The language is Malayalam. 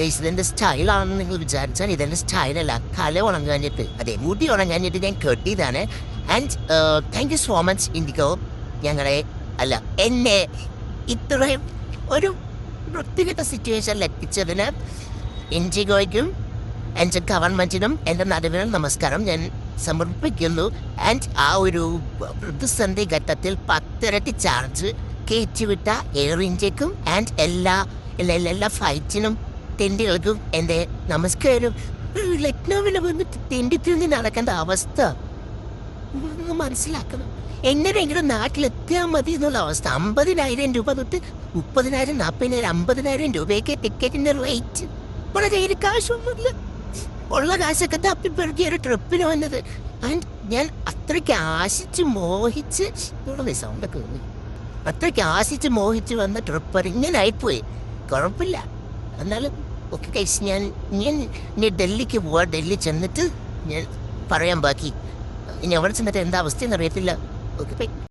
ഇതെന്റെ സ്റ്റൈലാണെന്ന് നിങ്ങൾ വിചാരിച്ചാൽ ഇതെന്റെ സ്റ്റൈലല്ല. തല ഉണങ്ങാഞ്ഞിട്ട്, അതെ മുടി ഉണങ്ങാഞ്ഞിട്ട് ഞാൻ കെട്ടിയതാണ്. And thank you so much IndiGo, ഞങ്ങളെ അല്ല എന്നെ ഇത്രയും ഒരു വൃത്തികെട്ട സിറ്റുവേഷനിൽ എത്തിച്ചതിന് ഇൻഡിഗോയ്ക്കും എൻ്റെ ഗവൺമെൻറ്റിനും എൻ്റെ നടുവിനും നമസ്കാരം ഞാൻ സമർപ്പിക്കുന്നു. ആൻഡ് ആ ഒരു പ്രതിസന്ധി ഘട്ടത്തിൽ 10 ഇരട്ടി ചാർജ് കയറ്റിവിട്ട എയർ ഇന്ത്യക്കും ആൻഡ് എല്ലാ ഫ്ലൈറ്റിനും തെണ്ടികൾക്കും എൻ്റെ നമസ്കാരം. ലക്നൌവിൽ വന്നിട്ട് തെണ്ടി തിരിഞ്ഞ് നടക്കേണ്ട അവസ്ഥ ഒന്ന് മനസ്സിലാക്കണം. എങ്ങനെയെങ്കിലും നാട്ടിലെത്തിയാൽ മതി എന്നുള്ള അവസ്ഥ. 50,000 രൂപ തൊട്ട് 30,000, 40,000, 50,000 രൂപയൊക്കെ ടിക്കറ്റിൻ്റെ റേറ്റ്. നമ്മുടെ കയ്യിൽ കാശൊന്നുമില്ല. ഉള്ള കാശൊക്കെ തപ്പിപ്പെറുക്കിയ ഒരു ട്രിപ്പിന് വന്നത്. ആൻഡ് ഞാൻ അത്രയ്ക്ക് ആശിച്ച് മോഹിച്ച് സൗണ്ടൊക്കെ തോന്നി, അത്രയ്ക്ക് ആശിച്ച് മോഹിച്ച് വന്ന ട്രിപ്പ് ഇങ്ങനെ ആയിപ്പോയി. കുഴപ്പമില്ല, എന്നാലും ഓക്കെ കൈസ്. ഞാൻ ഡൽഹിക്ക് പോവാം. ഡൽഹി ചെന്നിട്ട് ഞാൻ പറയാൻ ബാക്കി. ഇനി അവിടെ ചെന്നിട്ട് എന്താ അവസ്ഥയെന്ന് അറിയത്തില്ല. Okay bye.